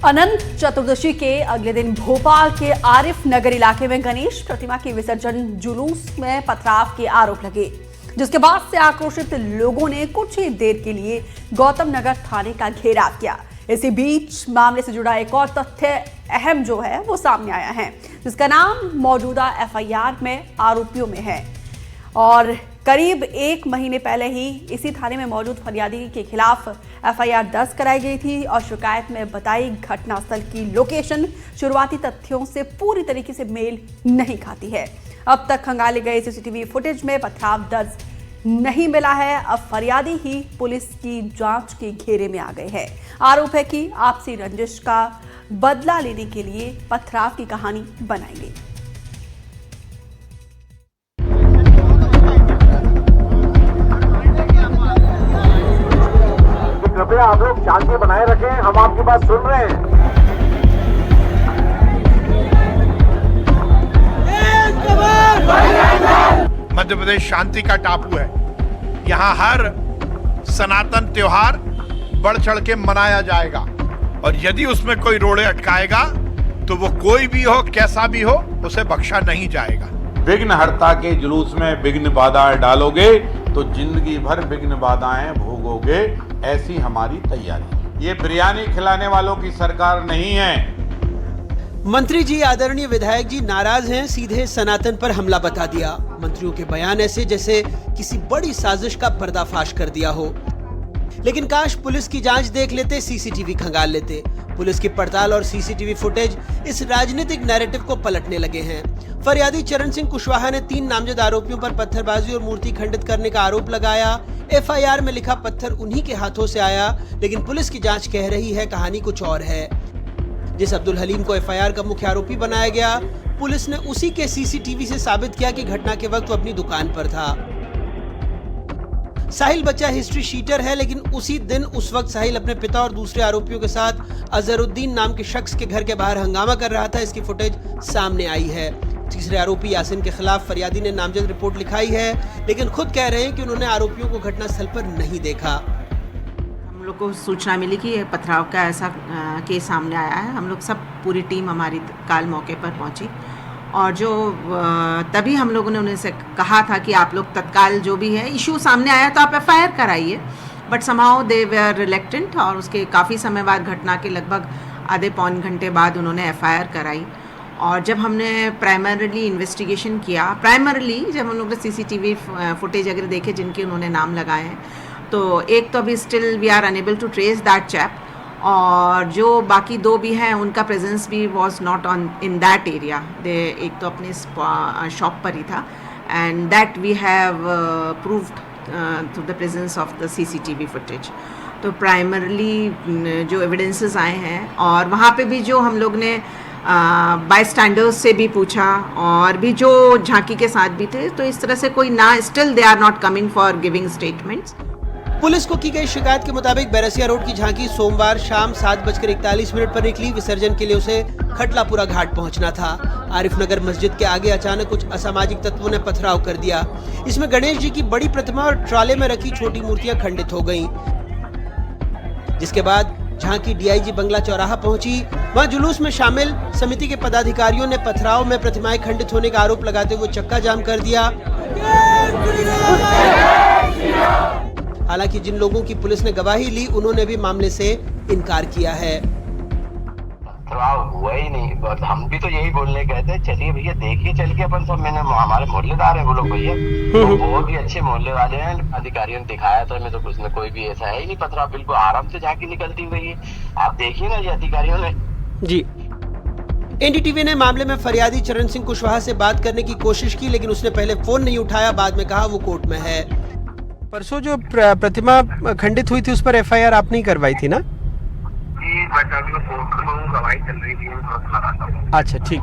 अनंत चतुर्दशी के अगले दिन भोपाल के आरिफ नगर इलाके में गणेश प्रतिमा के विसर्जन जुलूस में पथराव के आरोप लगे, जिसके बाद से आक्रोशित लोगों ने कुछ ही देर के लिए गौतम नगर थाने का घेराव किया। इसी बीच मामले से जुड़ा एक और तथ्य अहम जो है वो सामने आया है, जिसका नाम मौजूदा एफआईआर में आरोपियों में है। और करीब 1 महीने पहले ही इसी थाने में मौजूद फरियादी के खिलाफ एफआईआर दर्ज कराई गई थी और शिकायत में बताई घटनास्थल की लोकेशन शुरुआती तथ्यों से पूरी तरीके से मेल नहीं खाती है। अब तक खंगाले गए सीसीटीवी फुटेज में पथराव दर्ज नहीं मिला है। अब फरियादी ही पुलिस की जांच के घेरे में आ गए हैं। आरोप है कि आपसी रंजिश का बदला लेने के लिए पथराव की कहानी बनाई गई। कृपया आप लोग शांति बनाए रखें, हम आपकी बात सुन रहे हैं। मध्य प्रदेश शांति का टापू है। यहाँ हर सनातन त्योहार बढ़ चढ़ के मनाया जाएगा और यदि उसमें कोई रोड़े अटकाएगा तो वो कोई भी हो, कैसा भी हो, उसे बख्शा नहीं जाएगा। विघ्न हर्ता के जुलूस में विघ्न बाधा डालोगे तो जिंदगी भर विघ्न बाधाएं भोगोगे, ऐसी हमारी तैयारी। ये बिरयानी खिलाने वालों की सरकार नहीं है। मंत्री जी, आदरणीय विधायक जी नाराज हैं, सीधे सनातन पर हमला बता दिया। मंत्रियों के बयान ऐसे जैसे किसी बड़ी साजिश का पर्दाफाश कर दिया हो। लेकिन काश पुलिस की जांच देख लेते, सीसीटीवी खंगाल लेते। पुलिस की पड़ताल और सीसीटीवी फुटेज इस राजनीतिक नैरेटिव को पलटने लगे हैं। फरियादी चरण सिंह कुशवाहा ने 3 नामजद आरोपियों पर पत्थरबाजी और मूर्ति खंडित करने का आरोप लगाया। एफआईआर में लिखा पत्थर उन्हीं के हाथों से आया, लेकिन पुलिस की जांच कह रही है कहानी कुछ और है। जिस अब्दुल हलीम को एफआईआर का मुख्य आरोपी बनाया गया, पुलिस ने उसी के सीसीटीवी से साबित किया कि घटना के वक्त वो अपनी दुकान पर था। साहिल बच्चा हिस्ट्री शीटर है, लेकिन उसी दिन उस वक्त साहिल अपने पिता और दूसरे आरोपियों के साथ अजहरुद्दीन नाम के शख्स के घर के बाहर हंगामा कर रहा था। इसकी फुटेज सामने आई है। तीसरे आरोपी यासिन के खिलाफ फरियादी ने नामजद रिपोर्ट लिखाई है, लेकिन खुद कह रहे हैं कि उन्होंने आरोपियों को घटनास्थल पर नहीं देखा। हम लोग को सूचना मिली कि पथराव का ऐसा केस सामने आया है। हम लोग सब पूरी टीम हमारी काल मौके पर पहुंची और जो तभी हम लोगों ने उनसे कहा था कि आप लोग तत्काल जो भी है इशू सामने आया तो आप एफआईआर कराइए, but somehow they were reluctant और उसके काफ़ी समय बाद, घटना के लगभग आधे पौन घंटे बाद उन्होंने एफआईआर कराई। और जब हमने प्राइमरली इन्वेस्टिगेशन किया, जब हम लोग ने सीसीटीवी फुटेज अगर देखे जिनके उन्होंने नाम लगाए हैं, तो एक तो अभी still we are unable to trace that chap, और जो बाकी 2 भी हैं उनका प्रेजेंस भी was not on in that area. They एक तो अपने शॉप पर ही था, and that we have proved through the presence of the CCTV footage. तो प्राइमरली जो एविडेंसेस आए हैं, और वहाँ पे भी जो हम लोग ने बाय स्टैंडर्स से भी पूछा और भी जो झांकी के साथ भी थे, तो इस तरह से कोई ना, still they are not coming for giving statements. Police को की गई शिकायत के मुताबिक बैरसिया रोड की झांकी सोमवार शाम 7:41 पर निकली। विसर्जन के लिए उसे खटलापुरा घाट पहुंचना था। आरिफ नगर मस्जिद के आगे अचानक कुछ असामाजिक तत्वों ने पथराव कर दिया। इसमें गणेश जी की बड़ी प्रतिमा और ट्राले में रखी छोटी मूर्तियां खंडित हो गईं। जिसके बाद झांकी डीआईजी बंगला चौराहा पहुंची। वहां जुलूस में शामिल समिति के पदाधिकारियों ने पथराव में प्रतिमाएं खंडित होने का आरोप लगाते हुए चक्का जाम कर दिया। हालांकि जिन लोगों की पुलिस ने गवाही ली, उन्होंने भी मामले से इनकार किया है। पथराव हुआ ही नहीं, हम भी तो यही बोलने गए थे, चलिए भैया देखिए चल के अपन सब। मैंने हमारे मोहल्लेदार हैं वो लोग भैया, तो बहुत ही अच्छे मोहल्ले वाले हैं। अधिकारियों ने दिखाया तो हमें, तो कुछ न कोई भी ऐसा है ही नहीं। पथराव बिल्कुल आराम से झांकी निकलती हुई है, आप देखिए ना ये अधिकारियों ने। जी, एनडीटीवी ने मामले में फरियादी चरण सिंह कुशवाहा से बात करने की कोशिश की, लेकिन उसने पहले फोन नहीं उठाया। बाद में कहा वो कोर्ट में है। परसों जो प्रतिमा खंडित हुई थी उस पर एफआईआर आपने ही करवाई थी ना? अच्छा, ठीक।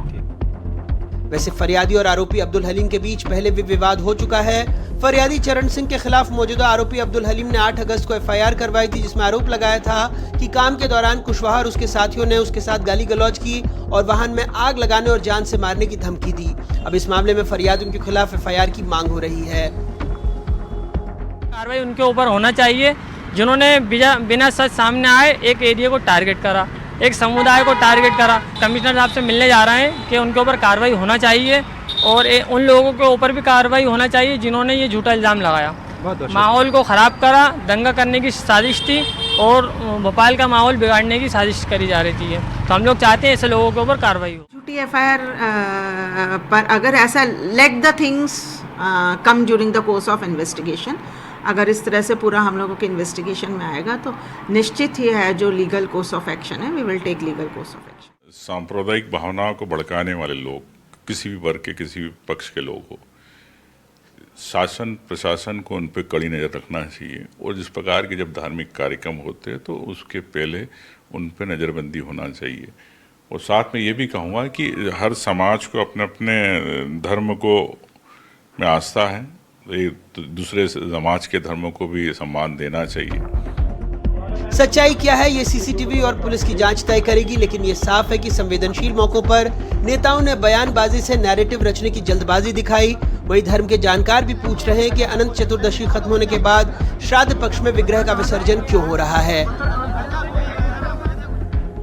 वैसे फरियादी और आरोपी अब्दुल हलीम के बीच पहले भी विवाद हो चुका है। फरियादी चरण सिंह के खिलाफ मौजूदा आरोपी अब्दुल हलीम ने 8 अगस्त को एफआईआर करवाई थी, जिसमें आरोप लगाया था कि काम के दौरान कुशवाहा और उसके साथियों ने उसके साथ गाली गलौज की और वाहन में आग लगाने और जान से मारने की धमकी दी। अब इस मामले में फरियादियों के खिलाफ एफआईआर की मांग हो रही है। कार्रवाई उनके ऊपर होना चाहिए जिन्होंने बिना सच सामने आए एक एरिया को टारगेट करा। एक समुदाय को टारगेट करा। कमिश्नर साहब से मिलने जा रहे हैं कि उनके ऊपर कार्रवाई होना चाहिए और उन लोगों के ऊपर भी कार्रवाई होना चाहिए जिन्होंने ये झूठा इल्ज़ाम लगाया। माहौल को ख़राब करा, दंगा करने की साजिश थी और भोपाल का माहौल बिगाड़ने की साजिश करी जा रही थी। तो हम लोग चाहते हैं ऐसे लोगों के ऊपर कार्रवाई हो। झूठी एफआईआर पर अगर ऐसा let the things come during the course of investigation, अगर इस तरह से पूरा हम लोगों के इन्वेस्टिगेशन में आएगा तो निश्चित ही है जो लीगल कोर्स ऑफ एक्शन है, we will take legal course of action. सांप्रदायिक भावनाओं को भड़काने वाले लोग, किसी भी वर्ग के किसी भी पक्ष के लोग हो, शासन प्रशासन को उन पर कड़ी नज़र रखना चाहिए और जिस प्रकार के जब धार्मिक कार्यक्रम होते हैं तो उसके पहले उन पर नज़रबंदी होना चाहिए। और साथ में ये भी कहूँगा कि हर समाज को अपने अपने धर्म को में आस्था है, एक दूसरे समाज के धर्मों को भी सम्मान देना चाहिए। सच्चाई क्या है ये सीसीटीवी और पुलिस की जांच तय करेगी, लेकिन ये साफ है कि संवेदनशील मौकों पर नेताओं ने बयानबाजी से नैरेटिव रचने की जल्दबाजी दिखाई। वही धर्म के जानकार भी पूछ रहे हैं कि अनंत चतुर्दशी खत्म होने के बाद श्राद्ध पक्ष में विग्रह का विसर्जन क्यों हो रहा है।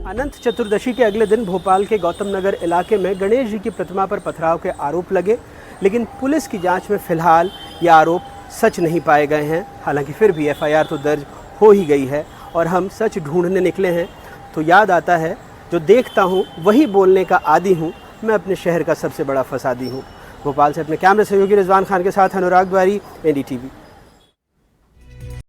अनंत चतुर्दशी के अगले दिन भोपाल के गौतम नगर इलाके में गणेश जी की प्रतिमा पर पथराव के आरोप लगे, लेकिन पुलिस की जांच में फिलहाल ये आरोप सच नहीं पाए गए हैं। हालांकि फिर भी एफआईआर तो दर्ज हो ही गई है और हम सच ढूंढने निकले हैं तो याद आता है, जो देखता हूँ वही बोलने का आदी हूँ, मैं अपने शहर का सबसे बड़ा फसादी हूँ। भोपाल से अपने कैमरे सहयोगी रिजवान खान के साथ अनुराग द्वारी, एनडीटीवी।